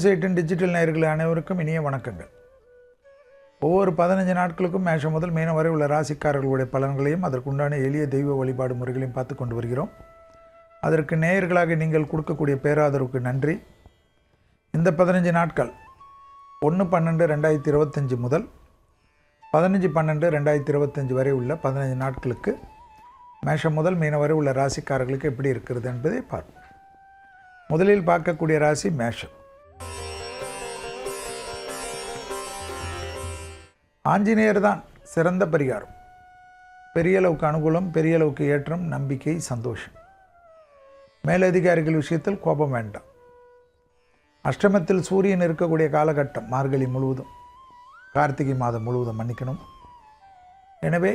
News 18 digital நேயர்கள் அனைவருக்கும் இனிய வணக்கங்கள். ஒவ்வொரு 15 நாட்களுக்கும் மேஷம் முதல் மீனம் வரை உள்ள ராசிக்காரர்களுடைய பலன்களையும் அதற்குண்டான எளிய தெய்வ வழிபாடு முறைகளையும் பார்த்து கொண்டு வருகிறோம். அதற்கு நேயர்களாக நீங்கள் கொடுக்கக்கூடிய பேராதரவுக்கு நன்றி. இந்த 15 நாட்கள் 1/12/2025 முதல் 15/12/2025 வரை உள்ள 15 நாட்களுக்கு மேஷம் முதல் மீனம் வரை உள்ள ராசிக்காரர்களுக்கு எப்படி இருக்கிறது என்பதை பார்ப்போம். முதலில் பார்க்கக்கூடிய ராசி மேஷம். ஆஞ்சநேயர் தான் சிறந்த பரிகாரம். பெரிய அளவுக்கு அனுகூலம், பெரிய அளவுக்கு ஏற்றம், நம்பிக்கை, சந்தோஷம். மேலதிகாரிகள் விஷயத்தில் கோபம் வேண்டாம். அஷ்டமத்தில் சூரியன் இருக்கக்கூடிய காலகட்டம் மார்கழி முழுவதும், கார்த்திகை மாதம் முழுவதும் மன்னிக்கணும். எனவே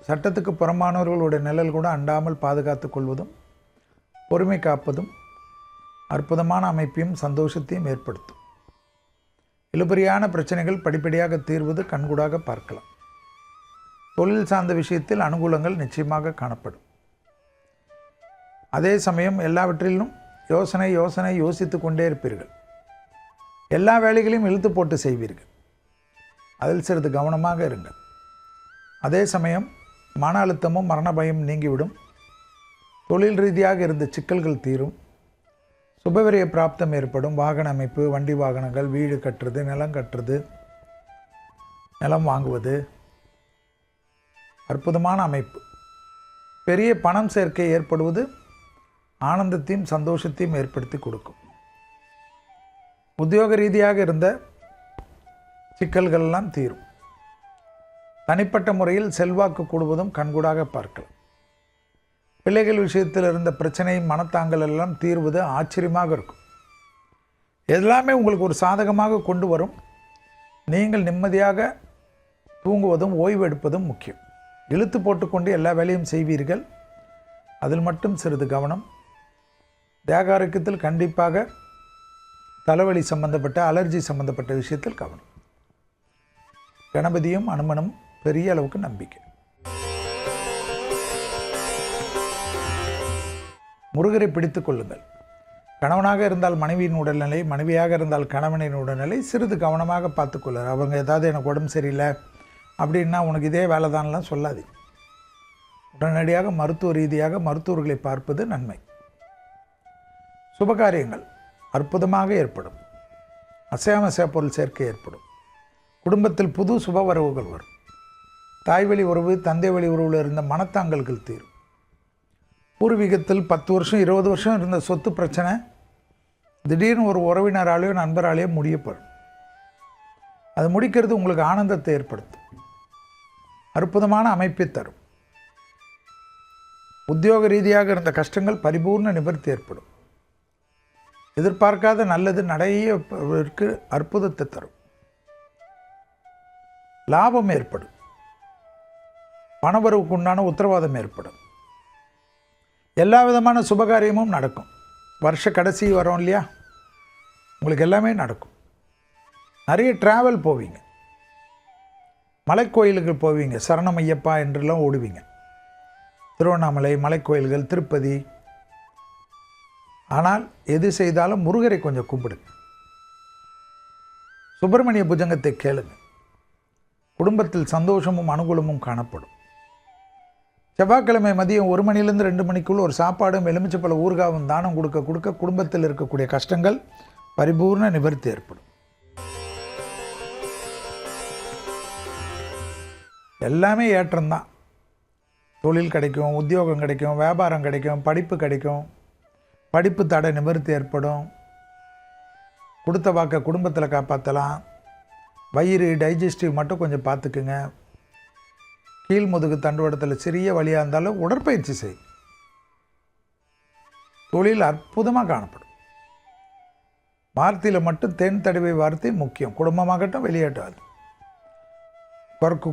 சட்டத்துக்கு புறமானவர்களுடைய நிழல் கூட அண்டாமல் பாதுகாத்து கொள்வதும் பொறுமை காப்பதும் அற்புதமான அமைப்பையும் சந்தோஷத்தையும் ஏற்படுத்தும். இழுபறியான பிரச்சனைகள் படிப்படியாக தீர்வது கண்கூடாக பார்க்கலாம். தொழில் சார்ந்த விஷயத்தில் அனுகூலங்கள் நிச்சயமாக காணப்படும். அதே சமயம் எல்லாவற்றிலும் யோசனை யோசித்து கொண்டே இருப்பீர்கள். எல்லா வேலைகளையும் இழுத்து போட்டு செய்வீர்கள். அதில் சிறிது கவனமாக இருங்கள். அதே சமயம் மன அழுத்தமும் மரண பயம் நீங்கிவிடும். தொழில் ரீதியாக இருந்த சிக்கல்கள் தீரும். சுபவிரய பிராப்தம் ஏற்படும். வாகன அமைப்பு, வண்டி வாகனங்கள், வீடு கட்டுறது, நிலம் கட்டுறது, நிலம் வாங்குவது, அற்புதமான அமைப்பு. பெரிய பணம் சேர்க்கை ஏற்படுவது ஆனந்தத்தையும் சந்தோஷத்தையும் ஏற்படுத்தி கொடுக்கும். உத்தியோக ரீதியாக இருந்த சிக்கல்கள் எல்லாம் தீரும். தனிப்பட்ட முறையில் செல்வாக்கு கூடுவதும் கண்கூடாக பார்க்கலாம். பிள்ளைகள் விஷயத்தில் இருந்த பிரச்சனை, மனத்தாங்கல் எல்லாம் தீர்வது ஆச்சரியமாக இருக்கும். எல்லாமே உங்களுக்கு ஒரு சாதகமாக கொண்டு வரும். நீங்கள் நிம்மதியாக தூங்குவதும் ஓய்வு எடுப்பதும் முக்கியம். இழுத்து போட்டுக்கொண்டு எல்லா வேலையும் செய்வீர்கள். அதில் மட்டும் சிறிது கவனம். தேக ஆரோக்கியத்தில் கண்டிப்பாக தலைவலி சம்பந்தப்பட்ட, அலர்ஜி சம்பந்தப்பட்ட விஷயத்தில் கவனம். கணபதியும் அனுமனும் பெரிய அளவுக்கு நம்பிக்கை. முருகரை பிடித்து கொள்ளுங்கள். கணவனாக இருந்தால் மனைவியின் உடல்நிலை, மனைவியாக இருந்தால் கணவனின் உடல்நிலை சிறிது கவனமாக பார்த்துக்கொள்ளுற. அவங்க ஏதாவது எனக்கு உடம்பு சரியில்லை அப்படின்னா உனக்கு இதே வேலை தான்லாம் சொல்லாது. உடனடியாக மருத்துவ ரீதியாக மருத்துவர்களை பார்ப்பது நன்மை. சுபகாரியங்கள் அற்புதமாக ஏற்படும். அசையாமசையா பொருள் சேர்க்கை ஏற்படும். குடும்பத்தில் புது சுப வரவுகள் வரும். தாய்வழி உறவு, தந்தை வழி உறவில் இருந்த மனத்தாங்கல்கள் தீரும். பூர்வீகத்தில் 10 வருஷம் 20 வருஷம் இருந்த சொத்து பிரச்சனை திடீர்னு ஒரு உறவினராலேயோ நண்பராலேயோ முடியப்படும். அது முடிக்கிறது உங்களுக்கு ஆனந்தத்தை ஏற்படுத்தும். அற்புதமான அமைப்பை தரும். உத்தியோக ரீதியாக இருந்த கஷ்டங்கள் பரிபூர்ண நிவர்த்தி ஏற்படும். எதிர்பார்க்காத நல்லது நடையற்கு அற்புதத்தை தரும். லாபம் ஏற்படும். பணவரவுக்கு உண்டான உத்தரவாதம் ஏற்படும். எல்லா விதமான சுபகாரியமும் நடக்கும். வருஷ கடைசி வரோம் இல்லையா, உங்களுக்கு எல்லாமே நடக்கும். நிறைய ட்ராவல் போவீங்க. மலைக்கோயிலுக்கு போவீங்க. சரணம் ஐயப்பா என்றெல்லாம் ஓடுவீங்க. திருவண்ணாமலை, மலைக்கோயில்கள், திருப்பதி. ஆனால் எது செய்தாலும் முருகரை கொஞ்சம் கும்பிடுங்க. சுப்பிரமணிய புஜங்கத்தை கேளுங்க. குடும்பத்தில் சந்தோஷமும் அனுகூலமும் காணப்படும். செவ்வாய்க்கிழமை மதியம் 1 மணிலேருந்து 2 மணிக்குள் ஒரு சாப்பாடும் எலுமிச்சப்பழ ஊறுகாவும் தானம் கொடுக்க குடும்பத்தில் இருக்கக்கூடிய கஷ்டங்கள் பரிபூர்ண நிவர்த்தி ஏற்படும். எல்லாமே ஏற்றம்தான். தொழில் கிடைக்கும், உத்தியோகம் கிடைக்கும், வியாபாரம் கிடைக்கும், படிப்பு கிடைக்கும். படிப்பு தடை நிவர்த்தி ஏற்படும். கொடுத்த வாக்க குடும்பத்தில் காப்பாற்றலாம். வயிறு, டைஜஸ்டிவ் மட்டும் கொஞ்சம் பார்த்துக்குங்க. கீழ்முதுகு தண்டுவடத்தில் சிறிய வழியாக இருந்தாலும் உடற்பயிற்சி செய்யும். தொழில் அற்புதமாக காணப்படும். வார்த்தையில் மட்டும் தேன் தடவை வார்த்தை முக்கியம். குடும்பமாகட்டும் வெளியேட்டாது.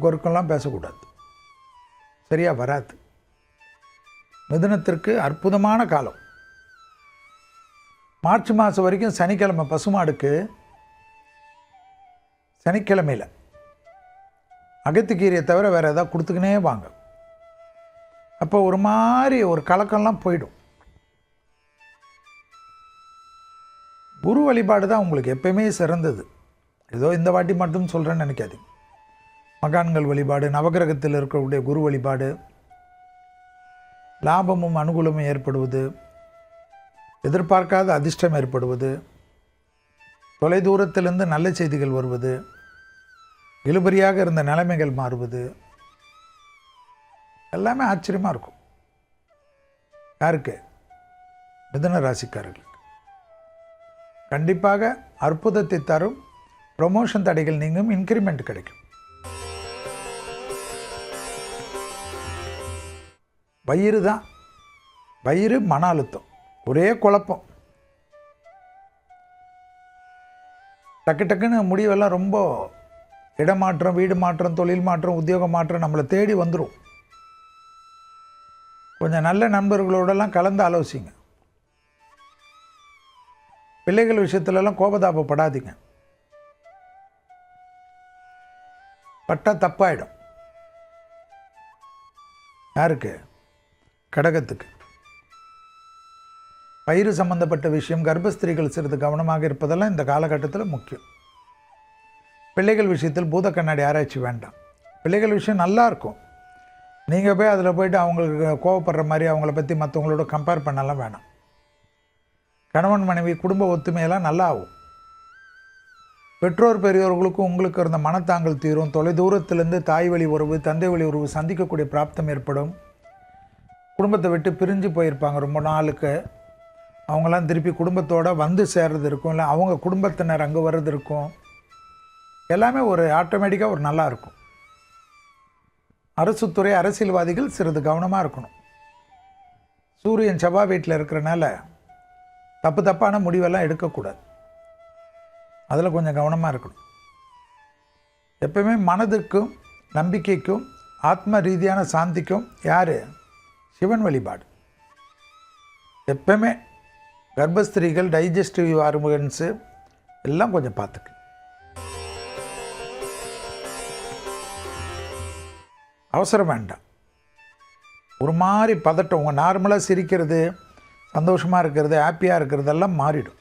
கொறுக்கெல்லாம் பேசக்கூடாது. சரியாக வராது. மிதுனத்திற்கு அற்புதமான காலம். மார்ச் மாதம் வரைக்கும் சனிக்கிழமை பசுமாடுக்கு சனிக்கிழமையில் அகத்திக்கீரையை தவிர வேறு எதாவது கொடுத்துக்கினே வாங்க. அப்போ ஒரு மாதிரி ஒரு கலக்கம்லாம் போயிடும். குரு வழிபாடு தான் உங்களுக்கு எப்பயுமே சிறந்தது. ஏதோ இந்த வாட்டி மட்டும் சொல்கிறேன்னு நினைக்காதீங்க. மகான்கள் வழிபாடு, நவகிரகத்தில் இருக்கக்கூடிய குரு வழிபாடு, லாபமும் அனுகூலமும் ஏற்படுவது, எதிர்பார்க்காத அதிர்ஷ்டம் ஏற்படுவது, தொலைதூரத்திலிருந்து நல்ல செய்திகள் வருவது, இழுபறியாக இருந்த நிலைமைகள் மாறுவது, எல்லாமே ஆச்சரியமாக இருக்கும். யாருக்கு? மிதுன ராசிக்காரர்களுக்கு கண்டிப்பாக அற்புதத்தை தரும். ப்ரொமோஷன் தடைகள் நீங்கும், இன்க்ரிமெண்ட் கிடைக்கும். வயிறு தான், வயிறு, மன அழுத்தம், ஒரே குழப்பம். டக்கு டக்குன்னு முடிவெல்லாம் ரொம்ப இடமாற்றம், வீடு மாற்றம், தொழில் மாற்றம், உத்தியோக மாற்றம் நம்மளை தேடி வந்துடும். கொஞ்சம் நல்ல நண்பர்களோடெல்லாம் கலந்து ஆலோசிங்க. பிள்ளைகள் விஷயத்துலலாம் கோபதாபப்படாதீங்க. பட்டா தப்பாயிடும். யாருக்கு? கடகத்துக்கு. வயிறு சம்பந்தப்பட்ட விஷயம், கர்ப்பஸ்திரீகள் சிறிது கவனமாக இருப்பதெல்லாம் இந்த காலகட்டத்தில் முக்கியம். பிள்ளைகள் விஷயத்தில் பூத கண்ணாடி ஆராய்ச்சி வேண்டாம். பிள்ளைகள் விஷயம் நல்லா இருக்கும். நீங்கள் போய் அதில் போய்ட்டு அவங்களுக்கு கோவப்படுற மாதிரி அவங்கள பற்றி மற்றவங்களோட கம்பேர் பண்ணலாம் வேணாம். கணவன் மனைவி குடும்ப ஒத்துமையெல்லாம் நல்லா ஆகும். பெற்றோர் பெரியோர்களுக்கும் உங்களுக்கு இருந்த மனத்தாங்கல் தீரும். தொலைதூரத்திலேருந்து தாய் வழி உறவு, தந்தை வழி உறவு சந்திக்கக்கூடிய பிராப்தம் ஏற்படும். குடும்பத்தை விட்டு பிரிஞ்சு போயிருப்பாங்க ரொம்ப நாளுக்கு, அவங்களாம் திருப்பி குடும்பத்தோடு வந்து சேர்றது இருக்கும். இல்லை அவங்க குடும்பத்தினர் அங்கே வர்றது இருக்கும். எல்லாமே ஒரு ஆட்டோமேட்டிக்காக ஒரு நல்லா இருக்கும். அரசுத்துறை, அரசியல்வாதிகள் சிறிது கவனமாக இருக்கணும். சூரியன் செவ்வாய் வீட்டில் இருக்கிறனால தப்பான முடிவெல்லாம் எடுக்கக்கூடாது. அதில் கொஞ்சம் கவனமாக இருக்கணும். எப்பவுமே மனதுக்கும் நம்பிக்கைக்கும் ஆத்ம ரீதியான சாந்திக்கும் யார்? சிவன் வழிபாடு. எப்பவுமே கர்ப்பஸ்திரீகள், டைஜஸ்டிவ் ஆர்கன்ஸு எல்லாம் கொஞ்சம் பார்த்துக்கு. அவசரம் வேண்டாம். ஒரு மாதிரி பதட்டம், உங்கள் நார்மலாக சிரிக்கிறது, சந்தோஷமாக இருக்கிறது, ஹாப்பியாக இருக்கிறதெல்லாம் மாறிடும்.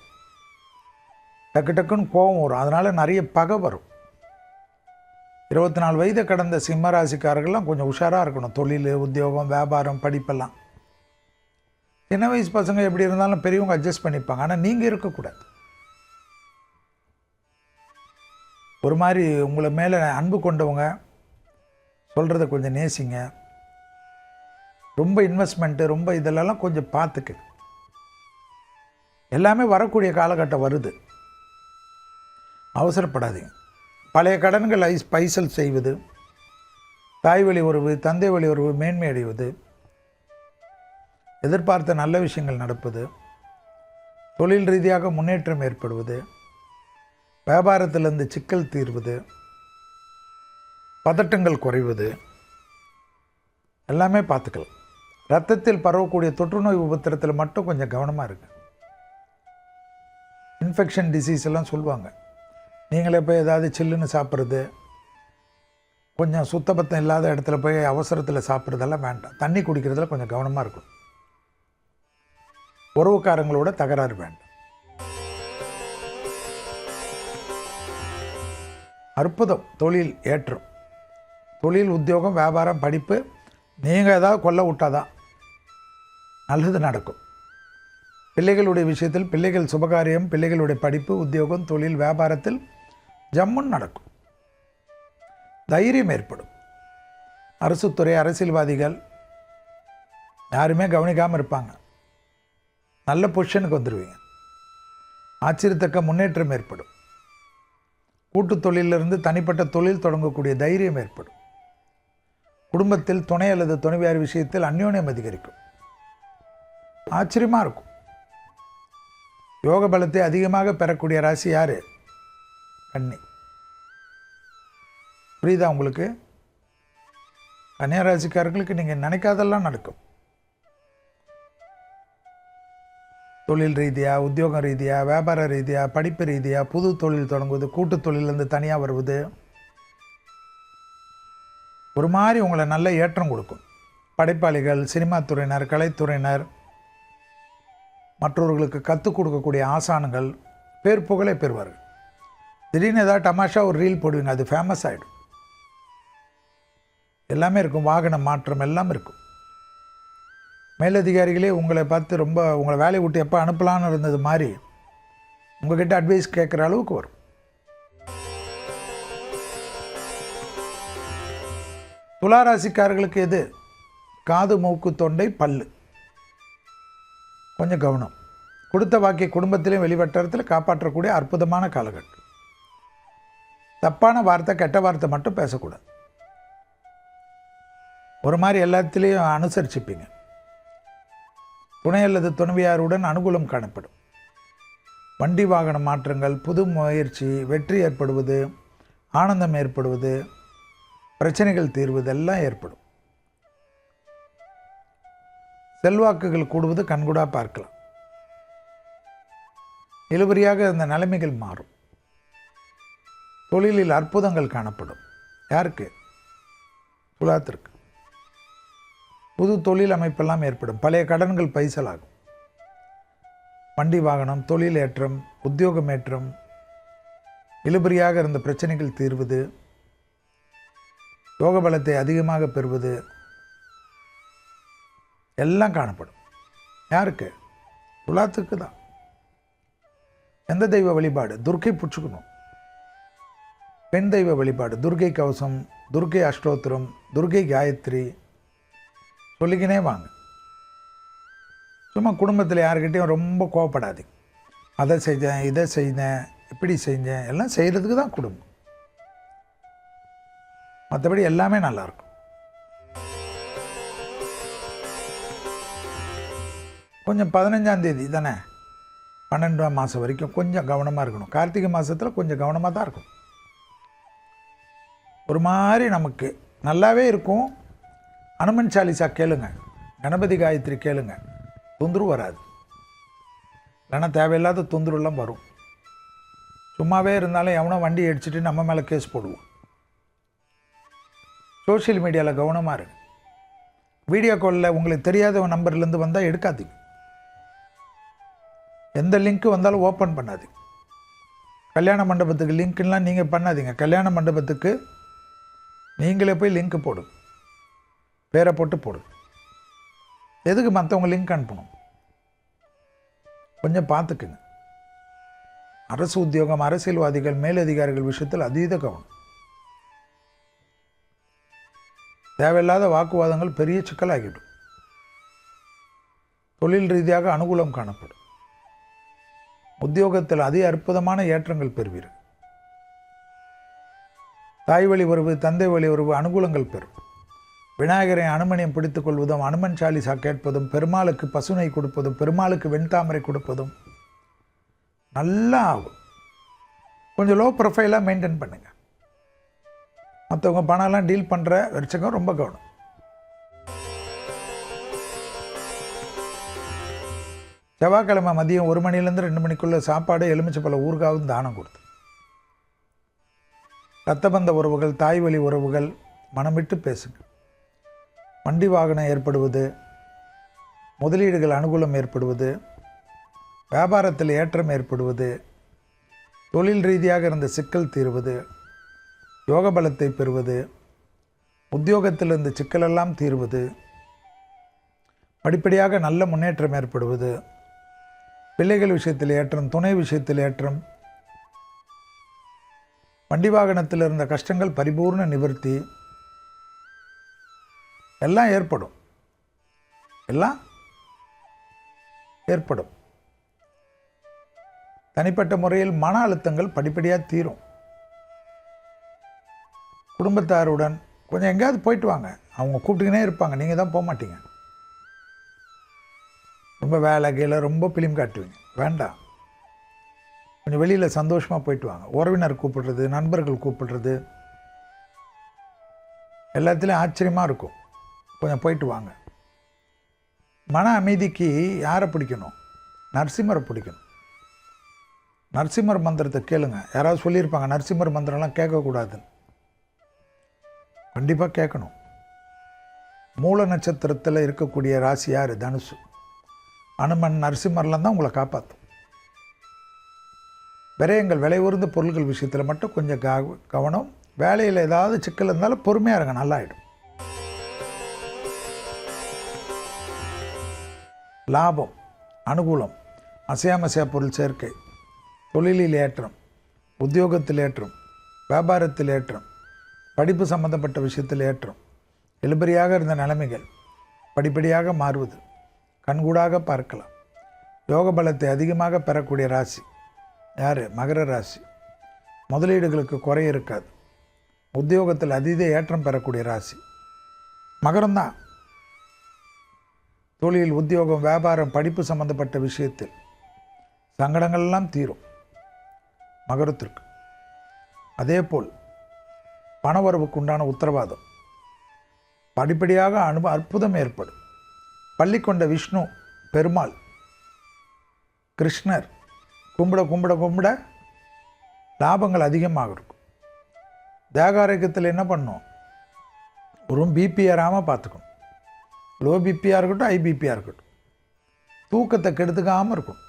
டக்கு டக்குன்னு கோபம் வரும். அதனால் நிறைய பகை வரும். 24 வயதை கடந்த சிம்ம ராசிக்காரர்கள்லாம் கொஞ்சம் உஷாராக இருக்கணும். தொழில், உத்தியோகம், வியாபாரம், படிப்பெல்லாம். சின்ன வயசு பசங்க எப்படி இருந்தாலும் பெரியவங்க அட்ஜஸ்ட் பண்ணிப்பாங்க. ஆனால் நீங்கள் இருக்கக்கூடாது. ஒரு மாதிரி உங்களை மேலே அன்பு கொண்டவங்க சொல்கிறத கொஞ்சம் நேசிங்க. ரொம்ப இன்வெஸ்ட்மெண்ட்டு, ரொம்ப இதெல்லாம் கொஞ்சம் பார்த்துக்கு. எல்லாமே வரக்கூடிய காலகட்டம் வருது. அவசரப்படாதீங்க. பழைய கடன்கள் பைசல் செய்வது, தாய் வழி உறவு, தந்தை வழி உறவு மேன்மை அடைவது, எதிர்பார்த்த நல்ல விஷயங்கள் நடப்பது, தொழில் ரீதியாக முன்னேற்றம் ஏற்படுவது, வியாபாரத்திலிருந்து சிக்கல் தீர்வது, பதட்டங்கள் குறைவது, எல்லாமே பார்த்துக்கலாம். இரத்தத்தில் பரவக்கூடிய தொற்றுநோய் உபத்திரத்தில் மட்டும் கொஞ்சம் கவனமாக இருக்கு. இன்ஃபெக்ஷன் டிசீஸ் எல்லாம் சொல்லுவாங்க. நீங்களே போய் ஏதாவது சில்லுன்னு சாப்பிட்றது, கொஞ்சம் சுத்தபத்தம் இல்லாத இடத்துல போய் அவசரத்தில் சாப்பிட்றதெல்லாம் வேண்டாம். தண்ணி குடிக்கிறதுல கொஞ்சம் கவனமாக இருக்கும். உறவுக்காரங்களோட தகராறு வேண்டாம். அற்புதம். தொழில் ஏற்றம், தொழில், உத்தியோகம், வியாபாரம், படிப்பு. நீங்கள் ஏதாவது கொல்ல விட்டாதான் நல்லது நடக்கும். பிள்ளைகளுடைய விஷயத்தில் பிள்ளைகள் சுபகாரியம், பிள்ளைகளுடைய படிப்பு, உத்தியோகம், தொழில், வியாபாரத்தில் ஜம்முன்னு நடக்கும். தைரியம் ஏற்படும். அரசுத்துறை, அரசியல்வாதிகள் யாருமே கவனிக்காமல் இருப்பாங்க. நல்ல பொசிஷனுக்கு வந்துடுவீங்க. ஆச்சரியத்தக்க முன்னேற்றம் ஏற்படும். கூட்டு தொழிலிருந்து தனிப்பட்ட தொழில் தொடங்கக்கூடிய தைரியம் ஏற்படும். குடும்பத்தில் துணை அல்லது துணைவியார் விஷயத்தில் அந்யோன்யம் அதிகரிக்கும். ஆச்சரியமாக இருக்கும். யோக பலத்தை அதிகமாக பெறக்கூடிய ராசி யார்? கன்னி. புரியுதா உங்களுக்கு? கன்னியா ராசிக்காரர்களுக்கு நீங்கள் நினைக்காதெல்லாம் நடக்கும். தொழில் ரீதியாக, உத்தியோகம் ரீதியாக, வியாபார ரீதியாக, படிப்பு ரீதியாக, புது தொழில் தொடங்குவது, கூட்டு தொழிலேருந்து தனியாக வருவது, ஒரு மாதிரி உங்களை நல்ல ஏற்றம் கொடுக்கும். படைப்பாளிகள், சினிமா துறையினர், கலைத்துறையினர், மற்றவர்களுக்கு கற்றுக் கொடுக்கக்கூடிய ஆசான்கள், பேர் புகழை பெறுவார்கள். திடீர்னு ஏதாவது தமாஷா ஒரு ரீல் போடுவீங்க, அது ஃபேமஸ் ஆகிடும். எல்லாமே இருக்கும், வாகன மாற்றம் எல்லாம் இருக்கும். மேலதிகாரிகளே உங்களை பார்த்து ரொம்ப உங்களை வேலையை விட்டு எப்போ அனுப்பலான்னு இருந்தது மாதிரி உங்கள்கிட்ட அட்வைஸ் கேட்குற அளவுக்கு வரும். துளாராசிக்காரர்களுக்கு எது? காது, மூக்கு, தொண்டை, பல்லு. கொஞ்சம் கவனம். கொடுத்த வாக்கிய குடும்பத்திலையும் வெளிவட்டாரத்தில் காப்பாற்றக்கூடிய அற்புதமான காலகட்டம். தப்பான வார்த்தை, கெட்ட வார்த்தை மட்டும் பேசக்கூடாது. ஒரு மாதிரி எல்லாத்திலையும் அனுசரிச்சுப்பீங்க. துணை அல்லது துணைவியாருடன் அனுகூலம் காணப்படும். வண்டி வாகன மாற்றங்கள், புது முயற்சி, வெற்றி ஏற்படுவது, ஆனந்தம் ஏற்படுவது, பிரச்சனைகள் தீர்வது எல்லாம் ஏற்படும். செல்வாக்குகள் கூடுவது கண்கூடா பார்க்கலாம். இழுபறியாக இந்த நிலைமைகள் மாறும். தொழிலில் அற்புதங்கள் காணப்படும். யாருக்கு? துலாத்திற்கு. புது தொழில் அமைப்பெல்லாம் ஏற்படும். பழைய கடன்கள் பைசலாகும். வண்டி வாகனம், தொழில் ஏற்றம், உத்தியோகம் ஏற்றம், இழுபறியாக இருந்த பிரச்சனைகள் தீர்வது, யோக பலத்தை அதிகமாக பெறுவது எல்லாம் காணப்படும். யாருக்கு? துலாத்துக்கு தான். எந்த தெய்வ வழிபாடு? துர்க்கை பிடிச்சிக்கணும். பெண் தெய்வ வழிபாடு துர்க்கை கவசம், துர்க்கை அஷ்டோத்திரம், துர்க்கை காயத்ரி சொல்லிக்கினே வாங்க. சும்மா குடும்பத்தில் யாருக்கிட்டையும் ரொம்ப கோவப்படாதீங்க. அதை செஞ்சேன், இதை செய்தேன், இப்படி செஞ்சேன், எல்லாம் செய்கிறதுக்கு தான் குடும்பம். மற்றபடி எல்லாமே நல்லாயிருக்கும். கொஞ்சம் 15ஆம் தேதி தானே, 12ஆம் மாதம் வரைக்கும் கொஞ்சம் கவனமாக இருக்கணும். கார்த்திகை மாதத்தில் கொஞ்சம் கவனமாக தான் இருக்கும். ஒரு மாதிரி நமக்கு நல்லாவே இருக்கும். அனுமன் சாலிசா கேளுங்க, கணபதி காயத்ரி கேளுங்க, தொந்தரவு வராது. இல்லைன்னா தேவையில்லாத தொந்தரவுலாம் வரும். சும்மாவே இருந்தாலும் எவனோ வண்டி அடிச்சுட்டு நம்ம மேலே கேஸ் போடுவோம். சோஷியல் மீடியாவில் கவனமாக இருங்க. வீடியோ காலில் உங்களுக்கு தெரியாத நம்பர்லேருந்து வந்தால் எடுக்காதீங்க. எந்த லிங்க்கு வந்தாலும் ஓப்பன் பண்ணாதீங்க. கல்யாண மண்டபத்துக்கு லிங்க்லாம் நீங்கள் பண்ணாதீங்க. கல்யாண மண்டபத்துக்கு நீங்களே போய் லிங்க் போடுங்க, பேரை போட்டு போடுங்க. எதுக்கு மற்றவங்க லிங்க் அனுப்பணும்? கொஞ்சம் பார்த்துக்குங்க. அரசு உத்தியோகம், அரசியல்வாதிகள், மேலதிகாரிகள் விஷயத்தில் அதீத கவனம். தேவையில்லாத வாக்குவாதங்கள் பெரிய சிக்கலாகிவிடும். தொழில் ரீதியாக அனுகூலம் காணப்படும். உத்தியோகத்தில் அதி அற்புதமான ஏற்றங்கள் பெறுவீர்கள். தாய் வழி உறவு, தந்தை வழி உறவு அனுகூலங்கள் பெறும். விநாயகரை அனுமனியம் பிடித்துக் கொள்வதும், அனுமன் சாலிசா கேட்பதும், பெருமாளுக்கு பசுனை கொடுப்பதும், பெருமாளுக்கு வெண்தாமரை கொடுப்பதும் நல்லா ஆகும். கொஞ்சம் லோ ப்ரொஃபைலாக மெயின்டைன் பண்ணுங்கள். மற்றவங்க பணம்லாம் டீல் பண்ணுற வரைச்சகம் ரொம்ப கவனம். செவ்வாய்க்கிழமை மதியம் 1 மணிலேருந்து 2 மணிக்குள்ளே சாப்பாடு, எலுமிச்சைப்பழ ஊறுகாவும் தானம் கொடுத்து. இரத்தபந்த உறவுகள், தாய் வழி உறவுகள் மனமிட்டு பேசுங்க. வண்டி வாகனம் ஏற்படுவது, முதலீடுகள் அனுகூலம் ஏற்படுவது, வியாபாரத்தில் ஏற்றம் ஏற்படுவது, தொழில் ரீதியாக இருந்த சிக்கல் தீர்வது, யோக பலத்தை பெறுவது, உத்தியோகத்தில் இருந்த சிக்கலெல்லாம் தீர்வது, படிப்படியாக நல்ல முன்னேற்றம் ஏற்படுவது, பிள்ளைகள் விஷயத்தில் ஏற்றம், துணை விஷயத்தில் ஏற்றம், வண்டி வாகனத்தில் இருந்த கஷ்டங்கள் பரிபூர்ண நிவர்த்தி எல்லாம் ஏற்படும். எல்லாம் ஏற்படும். தனிப்பட்ட முறையில் மன அழுத்தங்கள் படிப்படியாக தீரும். குடும்பத்தாருடன் கொஞ்சம் எங்கேயாவது போயிட்டு வாங்க. அவங்க கூப்பிட்டுக்கினே இருப்பாங்க, நீங்கள் தான் போக மாட்டீங்க. ரொம்ப வேலை கீழே ரொம்ப பிலிம் காட்டுவீங்க. வேண்டாம், கொஞ்சம் வெளியில் சந்தோஷமாக போயிட்டு வாங்க. உறவினர் கூப்பிடுறது, நண்பர்கள் கூப்பிடுறது எல்லாத்துலேயும் ஆச்சரியமாக இருக்கும். கொஞ்சம் போயிட்டு வாங்க. மன அமைதிக்கு யாரை பிடிக்கணும்? நரசிம்மரை பிடிக்கணும். நரசிம்மர் மந்திரத்தை கேளுங்க. யாராவது சொல்லியிருப்பாங்க நரசிம்மர் மந்திரம்லாம் கேட்கக்கூடாதுன்னு. கண்டிப்பாக கேட்கணும். மூல நட்சத்திரத்தில் இருக்கக்கூடிய ராசி யார்? தனுசு. அனுமன், நரசிம்மர்லாம் தான் உங்களை காப்பாற்றும். விரயங்கள், விலை உயர்ந்த பொருட்கள் விஷயத்தில் மட்டும் கொஞ்சம் கவனம். வேலையில் ஏதாவது சிக்கல் இருந்தாலும் பொறுமையாக இருங்க, நல்லாயிடும். லாபம், அனுகூலம், அசையாமசையா பொருள் சேர்க்கை, தொழிலில் ஏற்றம், உத்தியோகத்தில் ஏற்றம், வியாபாரத்தில் ஏற்றம், படிப்பு சம்பந்தப்பட்ட விஷயத்தில் ஏற்றம், இழுபறியாக இருந்த நிலைமைகள் படிப்படியாக மாறுவது கண்கூடாக பார்க்கலாம். யோக பலத்தை அதிகமாக பெறக்கூடிய ராசி யார்? மகர ராசி. முதலீடுகளுக்கு குறை இருக்காது. உத்தியோகத்தில் அதீத ஏற்றம் பெறக்கூடிய ராசி மகரம்தான். தொழில், உத்தியோகம், வியாபாரம், படிப்பு சம்பந்தப்பட்ட விஷயத்தில் சங்கடங்கள்லாம் தீரும் மகரத்திற்கு. அதேபோல் பணவரவுக்கு உண்டான உத்தரவாதம் படிப்படியாக அற்புதம் ஏற்படும். பள்ளி கொண்ட விஷ்ணு, பெருமாள், கிருஷ்ணர் கும்பிட கும்பிட கும்பிட லாபங்கள் அதிகமாக இருக்கும். தேக ஆரோக்கியத்தில் என்ன பண்ணும்? ஒரு பிபி ஏறாமல் பார்த்துக்கணும். லோ பிபியாக இருக்கட்டும், ஹை பிபியாக இருக்கட்டும். தூக்கத்தை கெடுத்துக்காமல் இருக்கும்.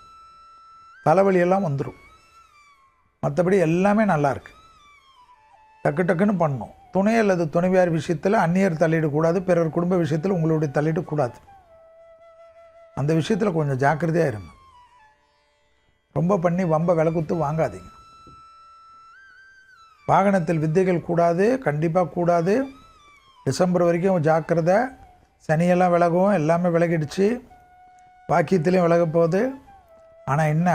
தலைவலியெல்லாம் வந்துடும். மற்றபடி எல்லாமே நல்லாயிருக்கு. டக்கு டக்குன்னு பண்ணணும். துணை அல்லது துணைவியார் விஷயத்தில் அந்நியர் தலையிடக்கூடாது. பிறர் குடும்ப விஷயத்தில் உங்களுடைய தலையிடக்கூடாது. அந்த விஷயத்தில் கொஞ்சம் ஜாக்கிரதையாக இருங்க. ரொம்ப பண்ணி வம்ப விலகுத்து வாங்காதீங்க. வாகனத்தில் வித்தைகள் கூடாது, கண்டிப்பாக கூடாது. டிசம்பர் வரைக்கும் ஜாக்கிரதை. சனியெல்லாம் விலகும், எல்லாமே விலகிடுச்சு. பாக்கியத்திலையும் விலக போகுது. ஆனால் என்ன,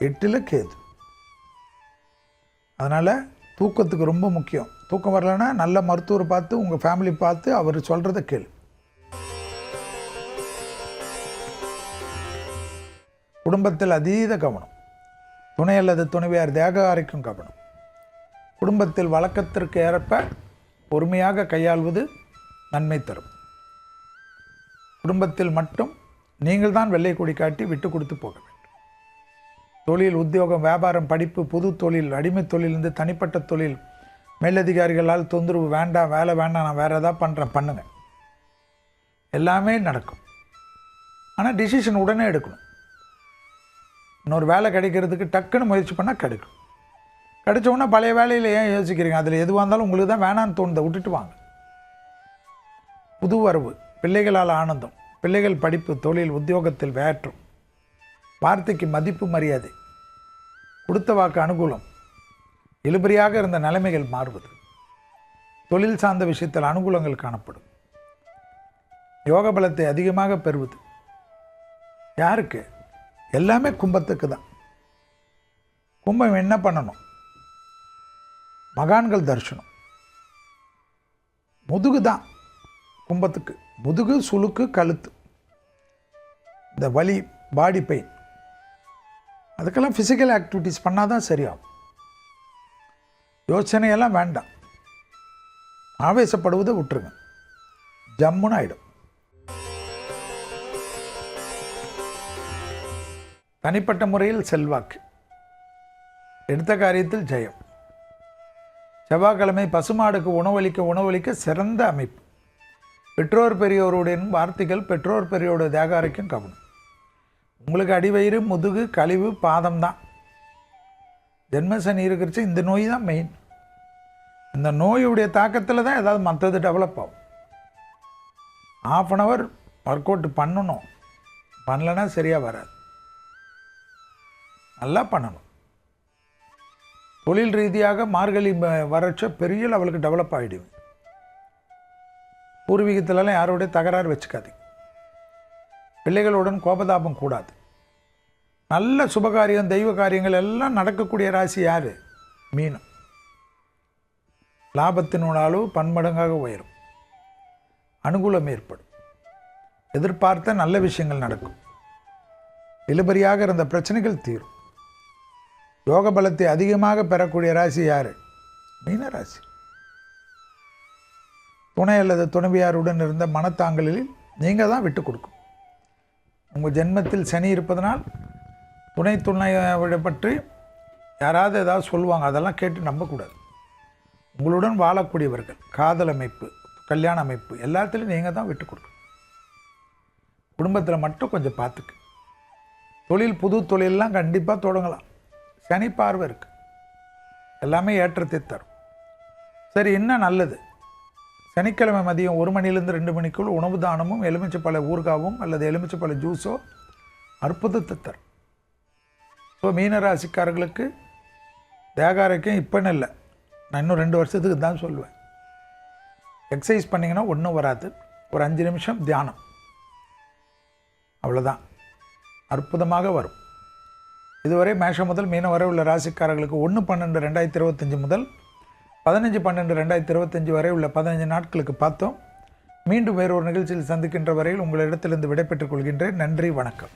8ல் கேது. அதனால் தூக்கத்துக்கு ரொம்ப முக்கியம். தூக்கம் வரலைன்னா நல்ல மருத்துவரை பார்த்து, உங்கள் ஃபேமிலி பார்த்து அவர் சொல்கிறத கேளு. குடும்பத்தில் அதீத கவனம். துணை அல்லது துணைவியார் தேக ஆரோக்கியம் கவனம். குடும்பத்தில் வழக்கத்திற்கு ஏற்ப பொறுமையாக கையாள்வது நன்மை தரும். குடும்பத்தில் மட்டும் நீங்கள் தான் வெள்ளை கொடி காட்டி விட்டு கொடுத்து போக வேண்டும். தொழில், உத்தியோகம், வியாபாரம், படிப்பு, புது தொழில், அடிமை தொழிலிருந்து தனிப்பட்ட தொழில், மேலதிகாரிகளால் தொந்தரவு வேண்டாம், வேலை வேண்டாம், நான் வேறு எதாவது பண்ணுறேன், பண்ணுங்க. எல்லாமே நடக்கும். ஆனால் டிசிஷன் உடனே எடுக்கணும். இன்னொரு வேலை கிடைக்கிறதுக்கு டக்குன்னு முயற்சி பண்ணால் கிடைக்கும். கிடைச்சோன்னா பழைய வேலையில் ஏன் யோசிக்கிறீங்க? அதில் எதுவாக இருந்தாலும் உங்களுக்கு தான் வேணான்னு தோணுதை விட்டுட்டு வாங்க. புது வரவு, பிள்ளைகளால் ஆனந்தம், பிள்ளைகள் படிப்பு, தொழில், உத்தியோகத்தில் வேற்றும், வார்த்தைக்கு மதிப்பு, மரியாதை, கொடுத்த வாக்கு அனுகூலம், இழுபறியாக இருந்த நிலைமைகள் மாறுவது, தொழில் சார்ந்த விஷயத்தில் அனுகூலங்கள் காணப்படும். யோக பலத்தை அதிகமாக பெறுவது யாருக்கு? எல்லாமே கும்பத்துக்கு தான். கும்பம் என்ன பண்ணணும்? மகான்கள் தரிசனம். முதுகு தான் கும்பத்துக்கு. முதுகு, சுளுக்கு, கழுத்து, இந்த வலி, பாடி பெயின், அதுக்கெல்லாம் ஃபிசிக்கல் ஆக்டிவிட்டீஸ் பண்ணால் தான் சரியாகும். யோசனையெல்லாம் வேண்டாம். ஆவேசப்படுவதை விட்டுருங்க, ஜம்முன்னு ஆகிடும். தனிப்பட்ட முறையில் செல்வாக்கு, எடுத்த காரியத்தில் ஜெயம். செவ்வாய்க்கிழமை பசுமாடுக்கு உணவளிக்க சிறந்த அமைப்பு. பெற்றோர் பெரியோருடைய வார்த்தைகள், பெற்றோர் பெரியோருடைய தேக ஆரோக்கியம் கவனம். உங்களுக்கு அடிவயிறு, முதுகு, கழிவு, பாதம் தான். ஜென்மசனி இருக்கிறச்சு இந்த நோய் தான் மெயின். இந்த நோயுடைய தாக்கத்தில் தான் ஏதாவது மற்றது டெவலப் ஆகும். 1/2 hour ஒர்க் அவுட் பண்ணணும். பண்ணலைன்னா சரியாக வராது. நல்லா பண்ணணும். தொழில் ரீதியாக மார்கழி வறட்ச பெரிய லெவலுக்கு டெவலப் ஆகிடுவேன். பூர்வீகத்திலலாம் யாரோடைய தகராறு வச்சுக்காதீங்க. பிள்ளைகளுடன் கோபதாபம் கூடாது. நல்ல சுபகாரியம், தெய்வ காரியங்கள் எல்லாம் நடக்கக்கூடிய ராசி யார்? மீனம். லாபத்தினோட அளவு பன்மடங்காக உயரும். அனுகூலம் ஏற்படும். எதிர்பார்த்த நல்ல விஷயங்கள் நடக்கும். இழுபறியாக இருந்த பிரச்சனைகள் தீரும். யோக பலத்தை அதிகமாக பெறக்கூடிய ராசி யார்? மீன ராசி. துணை அல்லது துணைவியாருடன் இருந்த மனத்தாங்கலில் நீங்கள் தான் விட்டு கொடுக்கும். உங்கள் ஜென்மத்தில் சனி இருப்பதனால் துணையை பற்றி யாராவது ஏதாவது சொல்லுவாங்க, அதெல்லாம் கேட்டு நம்பக்கூடாது. உங்களுடன் வாழக்கூடியவர்கள், காதல் அமைப்பு, கல்யாண அமைப்பு எல்லாத்துலேயும் நீங்கள் தான் விட்டு கொடுக்கணும். குடும்பத்தில் மட்டும் கொஞ்சம் பார்த்துக்கு. தொழில், புது தொழிலெலாம் கண்டிப்பாக தொடங்கலாம். சனி பார்வை இருக்கு, எல்லாமே ஏற்றத்தை தரும். சரி, இன்னும் நல்லது, சனிக்கிழமை மதியம் 1 மணிலேருந்து 2 மணிக்குள் உணவு தானமும் எலுமிச்சைப்பழ ஊறுகாவும் அல்லது எலுமிச்சைப்பழ ஜூஸோ அற்புதத்தை தரும். ஸோ மீனராசிக்காரர்களுக்கு தேக ஆரோக்கியம் இப்போன்னு இல்லை, நான் இன்னும் 2 வருஷத்துக்கு தான் சொல்லுவேன். எக்ஸசைஸ் பண்ணிங்கன்னா ஒன்றும் வராது, ஒரு 5 நிமிஷம் தியானம், அவ்வளோதான், அற்புதமாக வரும். இதுவரை மேஷம் முதல் மீனம் வரை உள்ள ராசிக்காரர்களுக்கு 1/12/2025 முதல் 15/12/2025 வரை உள்ள 15 நாட்களுக்கு பார்த்தோம். மீண்டும் வேறொரு நிகழ்ச்சியில் சந்திக்கின்ற வரையில் உங்களிடத்திலிருந்து விடைபெற்றுக் கொள்கின்றேன். நன்றி, வணக்கம்.